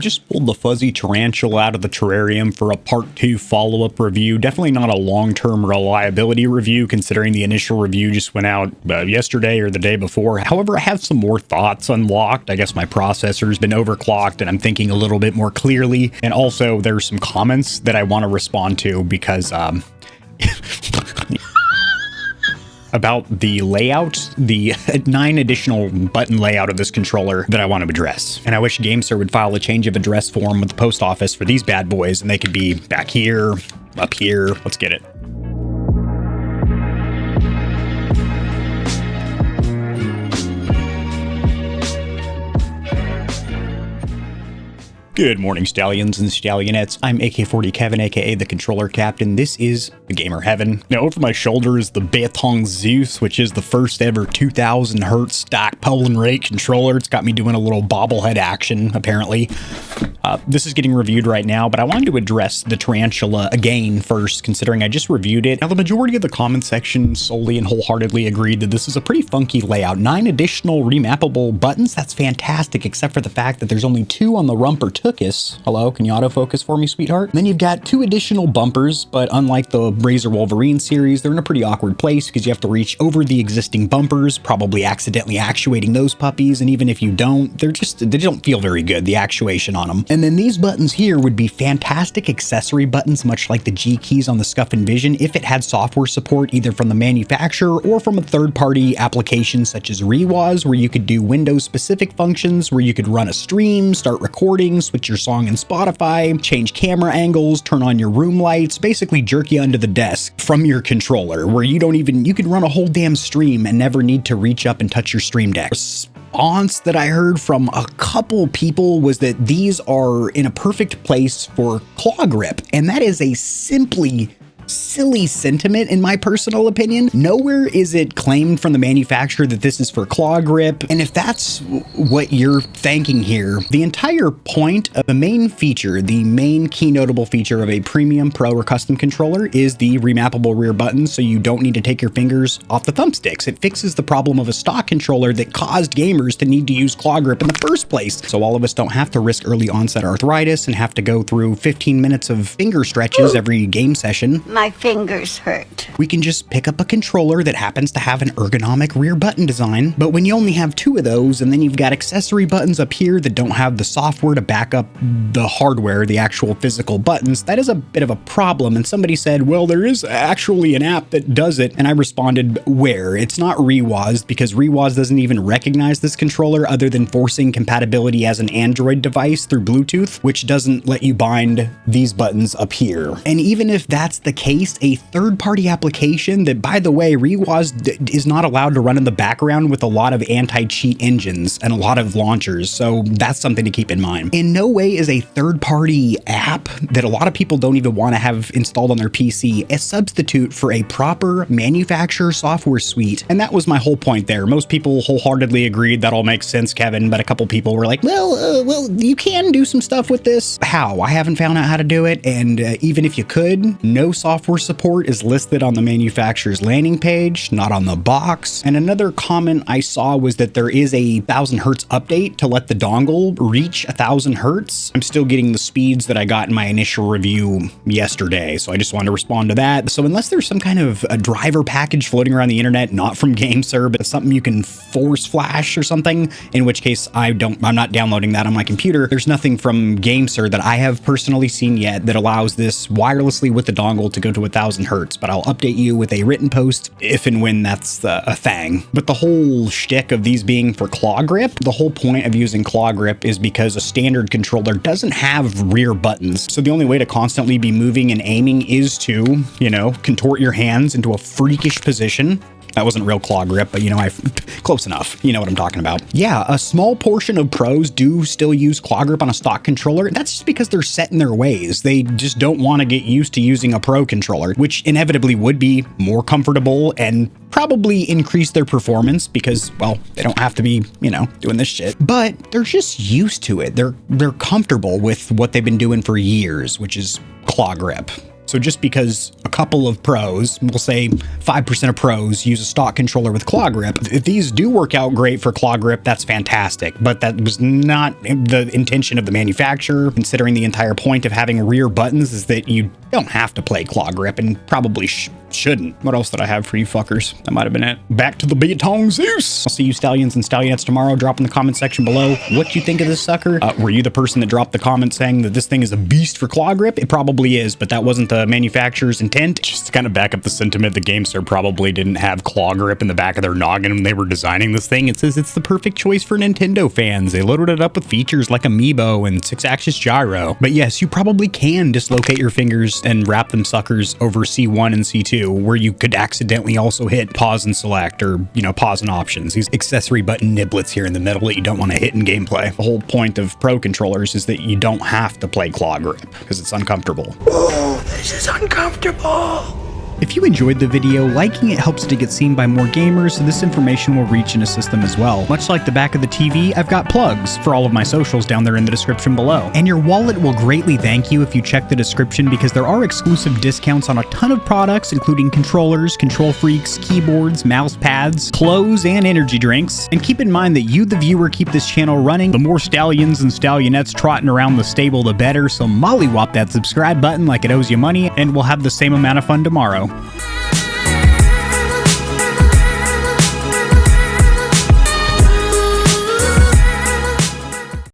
just pulled the fuzzy Tarantula out of the terrarium for a part 2 follow-up review. Definitely not a long-term reliability review, considering the initial review just went out yesterday or the day before. However, I have some more thoughts unlocked. I guess my processor's been overclocked and I'm thinking a little bit more clearly. And also there's some comments that I want to respond to because about the layout, the 9 additional button layout of this controller that I want to address. And I wish GameSir would file a change of address form with the post office for these bad boys, and they could be back here, up here. Let's get it. Good morning, Stallions and Stallionettes. I'm AK-40 Kevin, aka the Controller Captain. This is the Gamer Heaven. Now, over my shoulder is the Beton Zeus, which is the first ever 2000 hertz stack Poland rate controller. It's got me doing a little bobblehead action, apparently. This is getting reviewed right now, but I wanted to address the Tarantula again first, considering I just reviewed it. Now, the majority of the comment section solely and wholeheartedly agreed that this is a pretty funky layout. 9 additional remappable buttons, that's fantastic, except for the fact that there's only 2 on the rumper tuchus. Hello, can you autofocus for me, sweetheart? Then you've got 2 additional bumpers, but unlike the Razor Wolverine series, they're in a pretty awkward place because you have to reach over the existing bumpers, probably accidentally actuating those puppies, and even if you don't, they don't feel very good, the actuation on them. And then these buttons here would be fantastic accessory buttons, much like the G keys on the Scuff Envision, if it had software support either from the manufacturer or from a third-party application such as Rewoz, where you could do Windows-specific functions, where you could run a stream, start recording, switch your song in Spotify, change camera angles, turn on your room lights, basically jerk you under the desk from your controller, where you could run a whole damn stream and never need to reach up and touch your stream deck. Response that I heard from a couple people was that these are in a perfect place for claw grip, and that is a simply silly sentiment in my personal opinion. Nowhere is it claimed from the manufacturer that this is for claw grip, and if that's what you're thinking here, the entire point of the main feature, the main key notable feature of a premium pro or custom controller is the remappable rear buttons, so you don't need to take your fingers off the thumbsticks. It fixes the problem of a stock controller that caused gamers to need to use claw grip in the first place, so all of us don't have to risk early onset arthritis and have to go through 15 minutes of finger stretches every game session. My fingers hurt. We can just pick up a controller that happens to have an ergonomic rear button design, but when you only have 2 of those and then you've got accessory buttons up here that don't have the software to back up the hardware, the actual physical buttons, that is a bit of a problem. And somebody said, well, there is actually an app that does it. And I responded, where? It's not Rewoz, because Rewoz doesn't even recognize this controller other than forcing compatibility as an Android device through Bluetooth, which doesn't let you bind these buttons up here. And even if that's the case, a third-party application that, by the way, Rewoz is not allowed to run in the background with a lot of anti-cheat engines and a lot of launchers, so that's something to keep in mind. In no way is a third-party app that a lot of people don't even want to have installed on their PC a substitute for a proper manufacturer software suite, and that was my whole point there. Most people wholeheartedly agreed that all makes sense, Kevin, but a couple people were like, well, you can do some stuff with this. How? I haven't found out how to do it, and even if you could, no software support is listed on the manufacturer's landing page, not on the box. And another comment I saw was that there is a 1000 hertz update to let the dongle reach 1000 hertz. I'm still getting the speeds that I got in my initial review yesterday, so I just wanted to respond to that. So unless there's some kind of a driver package floating around the internet, not from GameSir, but something you can force flash or something, in which case I'm not downloading that on my computer. There's nothing from GameSir that I have personally seen yet that allows this wirelessly with the dongle to go to 1000 hertz, but I'll update you with a written post if and when that's a thing. But the whole shtick of these being for claw grip, the whole point of using claw grip is because a standard controller doesn't have rear buttons. So the only way to constantly be moving and aiming is to, contort your hands into a freakish position. That wasn't real claw grip, but close enough. You know what I'm talking about. Yeah, a small portion of pros do still use claw grip on a stock controller. That's just because they're set in their ways. They just don't want to get used to using a pro controller, which inevitably would be more comfortable and probably increase their performance because, well, they don't have to be, doing this shit. But they're just used to it. They're comfortable with what they've been doing for years, which is claw grip. So just because a couple of pros, we'll say 5% of pros, use a stock controller with claw grip, if these do work out great for claw grip, that's fantastic. But that was not the intention of the manufacturer, considering the entire point of having rear buttons is that you don't have to play claw grip and probably shouldn't. What else did I have for you fuckers? That might have been it. Back to the Beatong Zeus. I'll see you Stallions and Stallionettes tomorrow. Drop in the comment section below what you think of this sucker. Were you the person that dropped the comment saying that this thing is a beast for claw grip? It probably is, but that wasn't the manufacturer's intent. Just to kind of back up the sentiment, the GameSir probably didn't have claw grip in the back of their noggin when they were designing this thing. It says it's the perfect choice for Nintendo fans. They loaded it up with features like Amiibo and 6-axis gyro. But yes, you probably can dislocate your fingers and wrap them suckers over C1 and C2, where you could accidentally also hit pause and select, or, you know, pause and options. These accessory button niblets here in the middle that you don't want to hit in gameplay. The whole point of Pro controllers is that you don't have to play claw grip because it's uncomfortable. Oh, this is uncomfortable. If you enjoyed the video, liking it helps to get seen by more gamers, so this information will reach and assist them as well. Much like the back of the TV, I've got plugs for all of my socials down there in the description below. And your wallet will greatly thank you if you check the description, because there are exclusive discounts on a ton of products, including controllers, KontrolFreeks, keyboards, mouse pads, clothes, and energy drinks. And keep in mind that you, the viewer, keep this channel running. The more Stallions and Stallionettes trotting around the stable, the better, so mollywop that subscribe button like it owes you money, and we'll have the same amount of fun tomorrow.